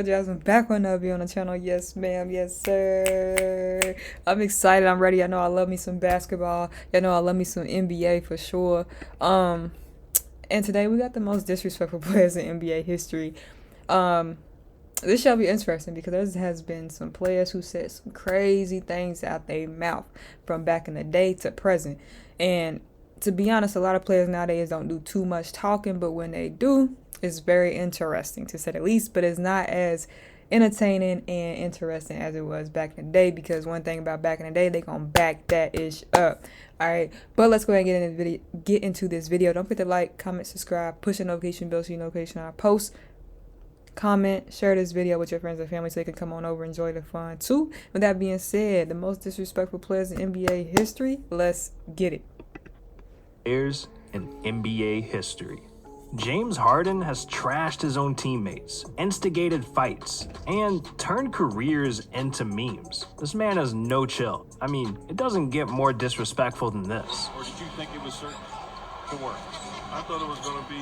Jasmine, back on another video on the channel. Yes, ma'am. Yes, sir. I'm excited. I'm ready. I know I love me some basketball. I know I love me some NBA for sure. And today we got the most disrespectful players in NBA history. This shall be interesting because there has been some players who said some crazy things out their mouth from back in the day to present. And to be honest, a lot of players nowadays don't do too much talking, but when they do, it's very interesting to say the least, but it's not as entertaining and interesting as it was back in the day, because one thing about back in the day, they gonna back that ish up. All right, but let's go ahead and get into this video. Don't forget to like, comment, subscribe, push the notification bell so you know notification I post. Comment, share this video with your friends and family so they can come on over and enjoy the fun too. With that being said, the most disrespectful players in NBA history, let's get it. Players in NBA history. James Harden has trashed his own teammates, instigated fights, and turned careers into memes. This man has no chill. I mean, it doesn't get more disrespectful than this. Or did you think it was certain to work? I thought it was going to be...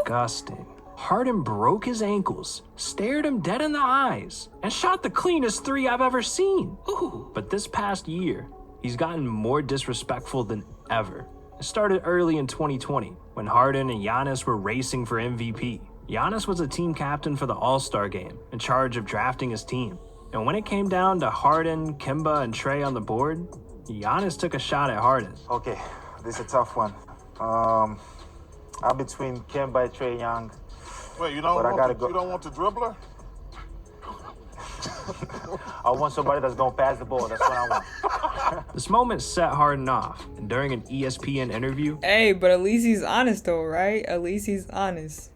Disgusting. Harden broke his ankles, stared him dead in the eyes, and shot the cleanest three I've ever seen. Ooh. But this past year, he's gotten more disrespectful than ever. It started early in 2020 when Harden and Giannis were racing for MVP. Giannis was a team captain for the All-Star game, in charge of drafting his team. And when it came down to Harden, Kemba, and Trey on the board, Giannis took a shot at Harden. Okay, this is a tough one. I'm between Kemba and Trey Young. Wait, you don't want the dribbler? I want somebody that's going to pass the ball. That's what I want. This moment set Harden off, and during an ESPN interview... Hey, but at least he's honest though, right? At least he's honest.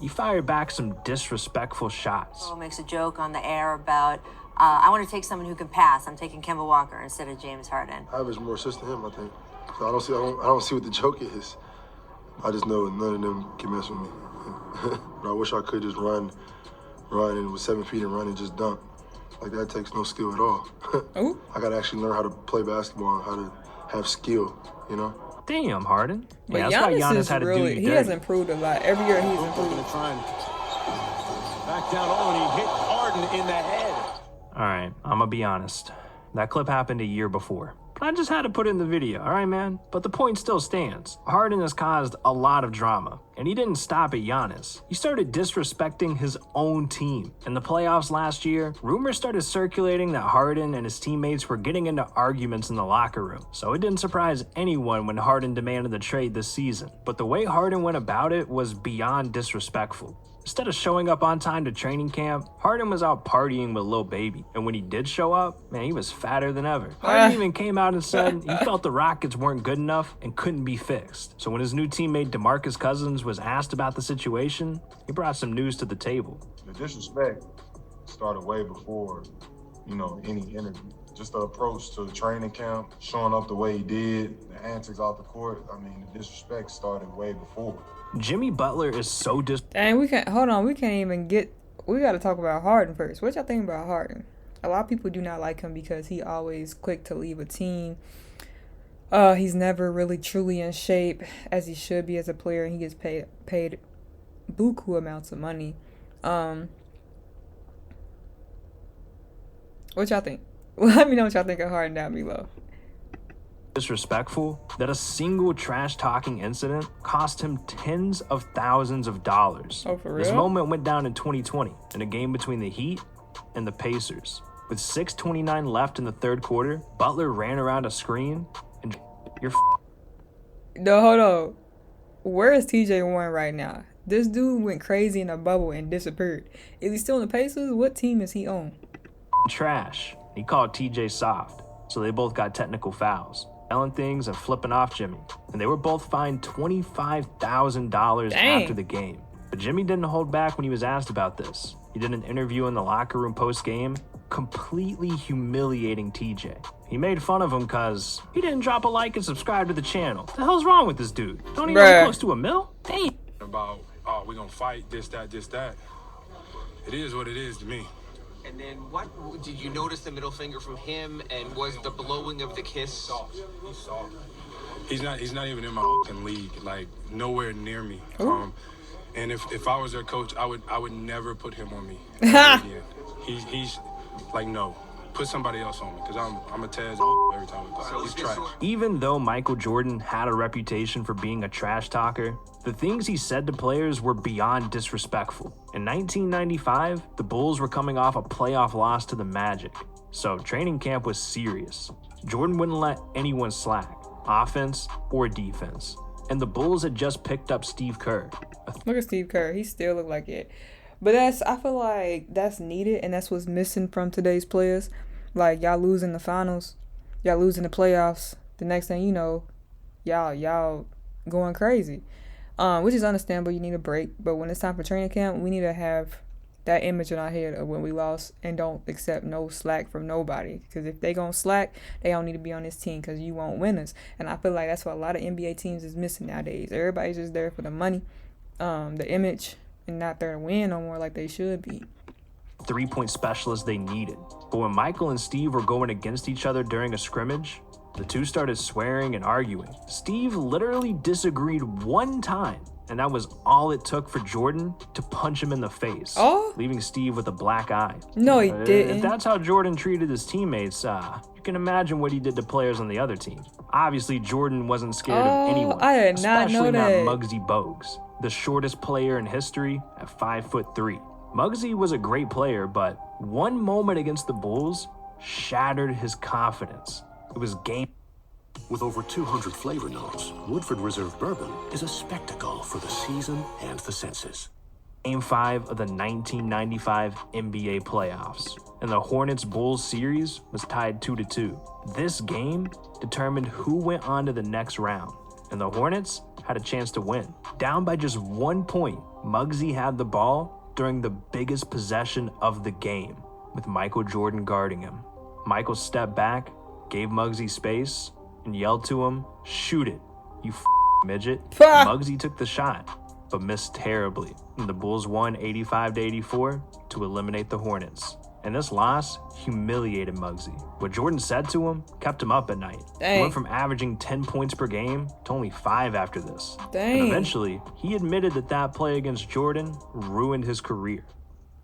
He fired back some disrespectful shots. Makes a joke on the air about, I want to take someone who can pass. I'm taking Kemba Walker instead of James Harden. I average more assists than him, I think. So I don't see what the joke is. I just know none of them can mess with me. But I wish I could just run and with 7 feet and run and just dunk. Like that takes no skill at all. I gotta actually learn how to play basketball and how to have skill, you know? Damn, Harden. But yeah, Giannis had really, he has improved a lot. Every year he's improved. Back down on, he hit Harden in the head. All right, I'm gonna be honest. That clip happened a year before. I just had to put it in the video, all right, man? But the point still stands. Harden has caused a lot of drama, and he didn't stop at Giannis. He started disrespecting his own team. In the playoffs last year, rumors started circulating that Harden and his teammates were getting into arguments in the locker room. So it didn't surprise anyone when Harden demanded the trade this season. But the way Harden went about it was beyond disrespectful. Instead of showing up on time to training camp, Harden was out partying with Lil Baby. And when he did show up, man, he was fatter than ever. Harden even came out and said he felt the Rockets weren't good enough and couldn't be fixed. So when his new teammate DeMarcus Cousins was asked about the situation, he brought some news to the table. The disrespect started way before, any interview. Just the approach to training camp, showing up the way he did, the antics off the court. I mean, the disrespect started way before. Jimmy Butler is so Dang, we can't even get, we got to talk about Harden first. What y'all think about Harden? A lot of people do not like him because he always quick to leave a team. He's never really truly in shape as he should be as a player, and he gets paid buku amounts of money. What y'all think? Let me know what y'all think of Harden down below. Disrespectful that a single trash-talking incident cost him tens of thousands of dollars. Oh, for real? This moment went down in 2020 in a game between the Heat and the Pacers. With 6:29 left in the third quarter, Butler ran around a screen and No, hold on. Where is TJ Warren right now? This dude went crazy in a bubble and disappeared. Is he still in the Pacers? What team is he on? Trash. He called TJ soft, so they both got technical fouls. Yelling things and flipping off Jimmy, and they were both fined $25,000 after the game. But Jimmy didn't hold back when he was asked about this. He did an interview in the locker room post-game, completely humiliating TJ. He made fun of him because he didn't drop a like and subscribe to the channel. What the hell's wrong with this dude? Don't even get close to $1 million? Dang. About, we're gonna fight, this, that. It is what it is to me. And then what did you notice the middle finger from him, and was the blowing of the kiss? He's soft. He's not even in my fucking league, like nowhere near me. And if I was their coach, I would never put him on me ever again. He's like, no, put somebody else on me, because I'm a Taz every time we play. He's trash. Even though Michael Jordan had a reputation for being a trash talker, the things he said to players were beyond disrespectful. In 1995, the Bulls were coming off a playoff loss to the Magic, so training camp was serious. Jordan wouldn't let anyone slack, offense or defense. And the Bulls had just picked up Steve Kerr. Look at Steve Kerr. He still look like it. But I feel like that's needed, and that's what's missing from today's players. Like, y'all losing the finals, y'all losing the playoffs. The next thing you know, y'all going crazy. Which is understandable. You need a break. But when it's time for training camp, we need to have that image in our head of when we lost and don't accept no slack from nobody. Because if they gonna slack, they don't need to be on this team because you won't win us. And I feel like that's what a lot of NBA teams is missing nowadays. Everybody's just there for the money, the image, and not there to win no more like they should be. 3-point specialists they needed. But when Michael and Steve were going against each other during a scrimmage, the two started swearing and arguing. Steve literally disagreed one time, and that was all it took for Jordan to punch him in the face, leaving Steve with a black eye. No, he didn't. If that's how Jordan treated his teammates, you can imagine what he did to players on the other team. Obviously, Jordan wasn't scared of anyone, I did not know especially that. not Muggsy Bogues, the shortest player in history at 5'3". Muggsy was a great player, but one moment against the Bulls shattered his confidence. It was game. With over 200 flavor notes, Woodford Reserve Bourbon is a spectacle for the season and the senses. Game 5 of the 1995 NBA playoffs, and the Hornets-Bulls series was tied 2-2. This game determined who went on to the next round, and the Hornets had a chance to win. Down by just 1 point, Muggsy had the ball during the biggest possession of the game, with Michael Jordan guarding him. Michael stepped back, gave Muggsy space, and yelled to him, "Shoot it, you midget." Muggsy took the shot, but missed terribly. And the Bulls won 85-84 to eliminate the Hornets. And this loss humiliated Muggsy. What Jordan said to him kept him up at night. He went from averaging 10 points per game to only 5 after this. And eventually, he admitted that play against Jordan ruined his career.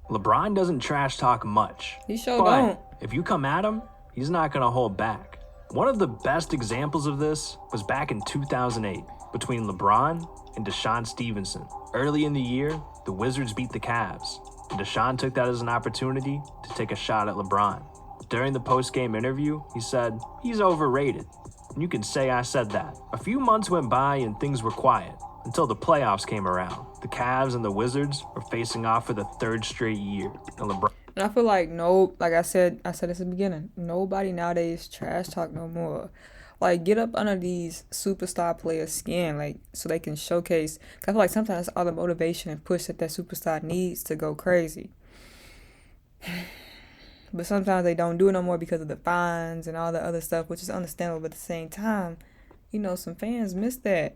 LeBron doesn't trash talk much. He sure but don't. if you come at him, he's not going to hold back. One of the best examples of this was back in 2008 between LeBron and Deshaun Stevenson. Early in the year, the Wizards beat the Cavs, and Deshaun took that as an opportunity to take a shot at LeBron. During the post-game interview, he said, "He's overrated." And you can say I said that. A few months went by and things were quiet until the playoffs came around. The Cavs and the Wizards were facing off for the 3rd straight year, and LeBron. And I feel like like I said this at the beginning, nobody nowadays trash talk no more. Like, get up under these superstar players' skin, like, so they can showcase. 'Cause I feel like sometimes all the motivation and push that superstar needs to go crazy. But sometimes they don't do it no more because of the fines and all the other stuff, which is understandable. But at the same time, some fans miss that.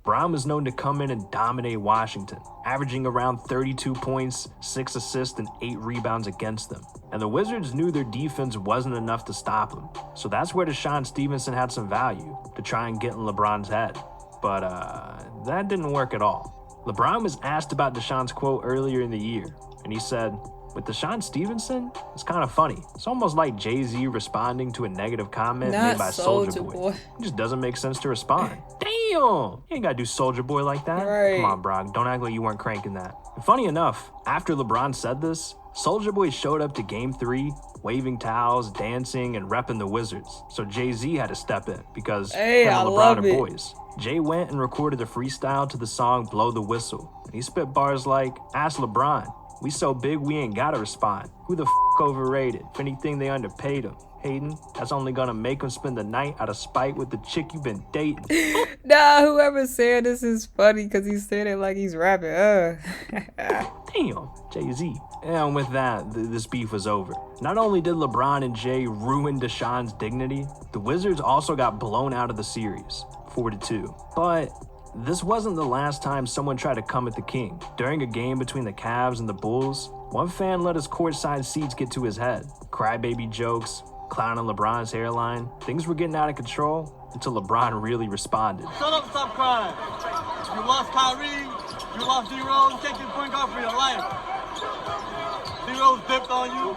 LeBron was known to come in and dominate Washington, averaging around 32 points, 6 assists, and 8 rebounds against them. And the Wizards knew their defense wasn't enough to stop him. So that's where Deshaun Stevenson had some value, to try and get in LeBron's head. But that didn't work at all. LeBron was asked about Deshaun's quote earlier in the year, and he said, "With Deshaun Stevenson, it's kind of funny. It's almost like Jay-Z responding to a negative comment made by Soulja Boy. It just doesn't make sense to respond." Damn! You ain't gotta do Soulja Boy like that. Right. Come on, Brock. Don't act like you weren't cranking that. And funny enough, after LeBron said this, Soulja Boy showed up to Game 3, waving towels, dancing, and repping the Wizards. So Jay-Z had to step in because him and LeBron are boys. Jay went and recorded a freestyle to the song Blow the Whistle. And he spit bars like, "Ask LeBron. We so big we ain't gotta respond. Who the overrated? If anything, they underpaid him. Hayden, that's only gonna make him spend the night out of spite with the chick you've been dating." Nah, whoever said this is funny because he said it like he's rapping. Damn, Jay-Z. And with that, this beef was over. Not only did LeBron and Jay ruin Deshaun's dignity, the Wizards also got blown out of the series, 4-2. But this wasn't the last time someone tried to come at the king. During a game between the Cavs and the Bulls, one fan let his courtside seats get to his head. Crybaby jokes, clowning LeBron's hairline. Things were getting out of control, until LeBron really responded. Shut up, stop crying. You lost Kyrie, you lost D-Rose, you can't get point guard for your life. D-Rose dipped on you.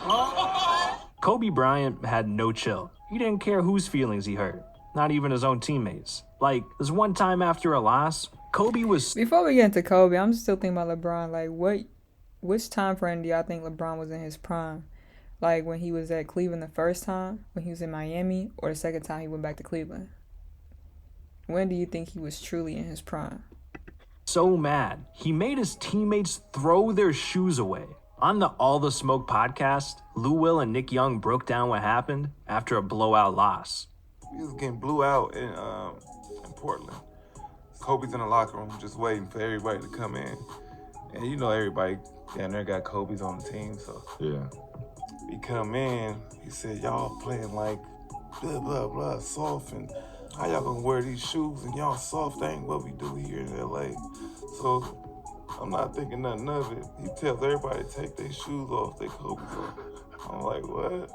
Huh? Kobe Bryant had no chill. He didn't care whose feelings he hurt, not even his own teammates. Like, this one time after a loss, Kobe was... Before we get into Kobe, I'm still thinking about LeBron. Like, which time frame do y'all think LeBron was in his prime? Like, when he was at Cleveland the first time, when he was in Miami, or the second time he went back to Cleveland? When do you think he was truly in his prime? so mad, he made his teammates throw their shoes away. On the All the Smoke podcast, Lou Will and Nick Young broke down what happened after a blowout loss. We was getting blew out in Portland. Kobe's in the locker room just waiting for everybody to come in. And you know everybody down there got Kobe's on the team, so Yeah. he come in, he said, y'all playing like blah, blah, blah, soft, and how y'all gonna wear these shoes and y'all soft? That ain't what we do here in LA. So I'm not thinking nothing of it. He tells everybody to take their shoes off, their Kobe's off. I'm like, what?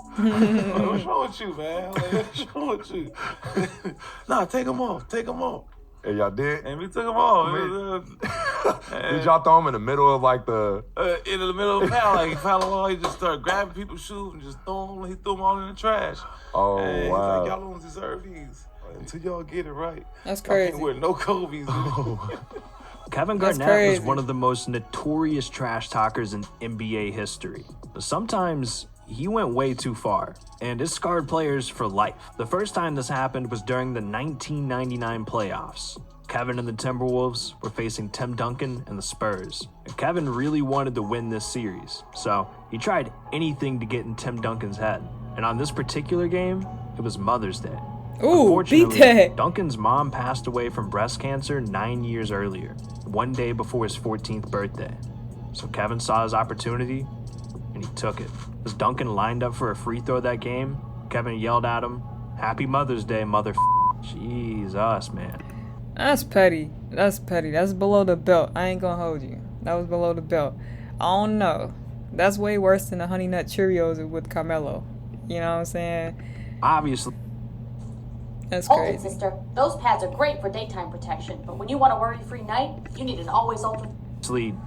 What's wrong with you, man? Like, what's wrong with you? Nah, take them off, take them off. And y'all did? And we took them off. Did y'all throw them in the middle of like the... In the middle of the foul, like he fouled them all, he just started grabbing people's shoes and just throwing them, he threw them all in the trash. Oh, and wow. He's like, y'all don't deserve these until y'all get it right. That's Y'all crazy. can't wear no Kobe's. Kevin That's Garnett was crazy. one of the most notorious trash talkers in NBA history. But sometimes he went way too far, and it scarred players for life. The first time this happened was during the 1999 playoffs. Kevin and the Timberwolves were facing Tim Duncan and the Spurs. And Kevin really wanted to win this series, so he tried anything to get in Tim Duncan's head. And on this particular game, it was Mother's Day. Ooh, beat Unfortunately, that. Duncan's mom passed away from breast cancer 9 years earlier, one day before his 14th birthday. So Kevin saw his opportunity, and he took it. As Duncan lined up for a free throw that game, Kevin yelled at him, "Happy Mother's Day, mother." Jesus, man. That's petty. That's petty. That's below the belt. I ain't gonna hold you. That was below the belt. I don't know. That's way worse than the Honey Nut Cheerios with Carmelo. You know what I'm saying? Obviously, That's Hold it, crazy. sister. Those pads are great for daytime protection, but when you want a worry-free night, you need an always-open.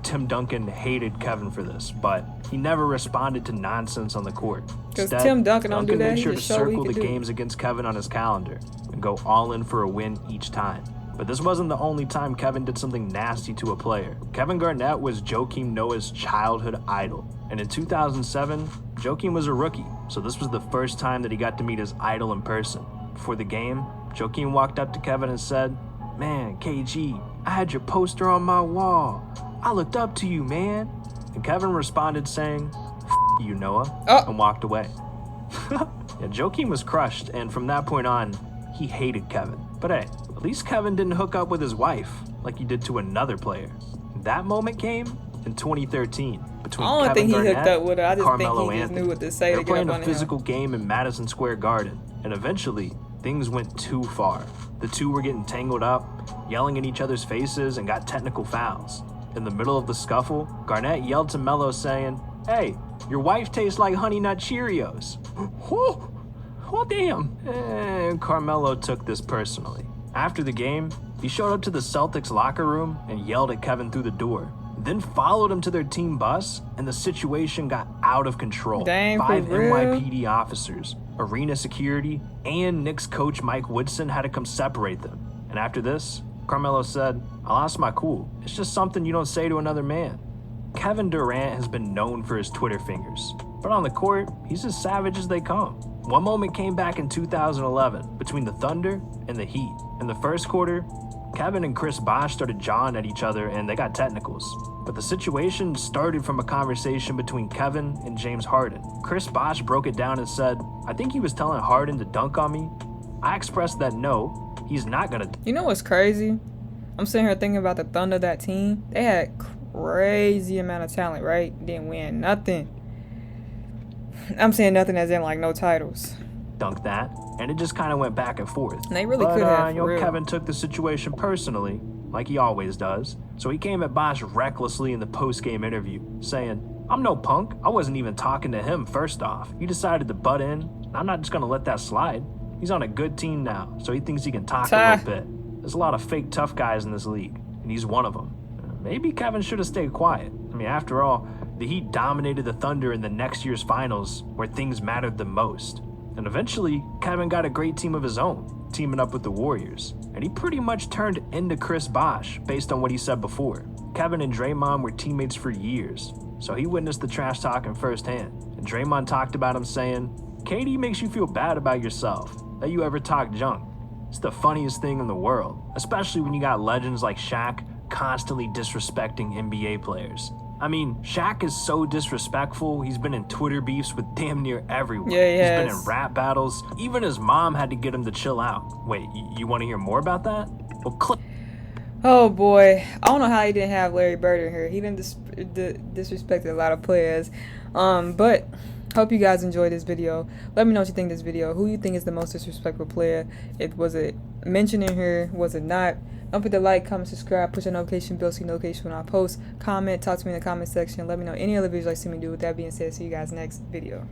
Tim Duncan hated Kevin for this, but he never responded to nonsense on the court. 'Cause Instead, Tim Duncan don't do that. made He sure to just showed what he circle the could do. games against Kevin on his calendar and go all in for a win each time. But this wasn't the only time Kevin did something nasty to a player. Kevin Garnett was Joakim Noah's childhood idol. And in 2007, Joakim was a rookie, so this was the first time that he got to meet his idol in person. Before the game, Joakim walked up to Kevin and said, "Man, KG, I had your poster on my wall. I looked up to you, man." And Kevin responded saying, "F you, Noah," and walked away. Yeah, Joakim was crushed, and from that point on, he hated Kevin. But hey, at least Kevin didn't hook up with his wife like he did to another player. That moment came in 2013 between I don't Kevin think he Garnett hooked up with her. I and just think Carmelo he just Anthony. knew what to say They to were get playing up a on him. physical game in Madison Square Garden, and eventually things went too far. The two were getting tangled up, yelling in each other's faces, and got technical fouls. In the middle of the scuffle, Garnett yelled to Melo saying, "Hey, your wife tastes like Honey Nut Cheerios." Oh, damn. And Carmelo took this personally. After the game, he showed up to the Celtics locker room and yelled at Kevin through the door, then followed him to their team bus, and the situation got out of control. Dang, for 5 real? NYPD officers, arena security, and Knicks coach Mike Woodson had to come separate them. And after this, Carmelo said, "I lost my cool. It's just something you don't say to another man." Kevin Durant has been known for his Twitter fingers, but on the court, he's as savage as they come. One moment came back in 2011 between the Thunder and the Heat. In the first quarter, Kevin and Chris Bosh started jawing at each other and they got technicals. But the situation started from a conversation between Kevin and James Harden. Chris Bosh broke it down and said, "I think he was telling Harden to dunk on me." I expressed that no, he's not gonna. You know what's crazy? I'm sitting here thinking about the Thunder, that team. They had crazy amount of talent, right? Didn't win nothing. I'm saying nothing as in like no titles. Dunk that, and it just kind of went back and forth. And they really But, could have, you know, for real. Kevin took the situation personally, like he always does. So he came at Bosh recklessly in the post-game interview, saying, "I'm no punk. I wasn't even talking to him first off. He decided to butt in. I'm not just gonna let that slide." He's on a good team now, so he thinks he can talk a little bit. There's a lot of fake tough guys in this league, and he's one of them. Maybe Kevin should have stayed quiet. I mean, after all, the Heat dominated the Thunder in the next year's finals where things mattered the most. And eventually, Kevin got a great team of his own, teaming up with the Warriors. And he pretty much turned into Chris Bosh based on what he said before. Kevin and Draymond were teammates for years, so he witnessed the trash talking firsthand. And Draymond talked about him saying, "KD makes you feel bad about yourself, that you ever talk junk. It's the funniest thing in the world, especially when you got legends like Shaq constantly disrespecting NBA players." I mean, Shaq is so disrespectful, he's been in Twitter beefs with damn near everyone. Yeah, he He's has. been in rap battles. Even his mom had to get him to chill out. Wait, you want to hear more about that? Well, Oh boy, I don't know how he didn't have Larry Bird in here. He didn't disrespect a lot of players. But hope you guys enjoyed this video. Let me know what you think of this video. Who you think is the most disrespectful player? Was it mentioned in here? Was it not? Don't forget to like, comment, subscribe, push the notification bell so you know notification when I post. Comment, talk to me in the comment section. Let me know any other videos you like to see me do. With that being said, see you guys next video.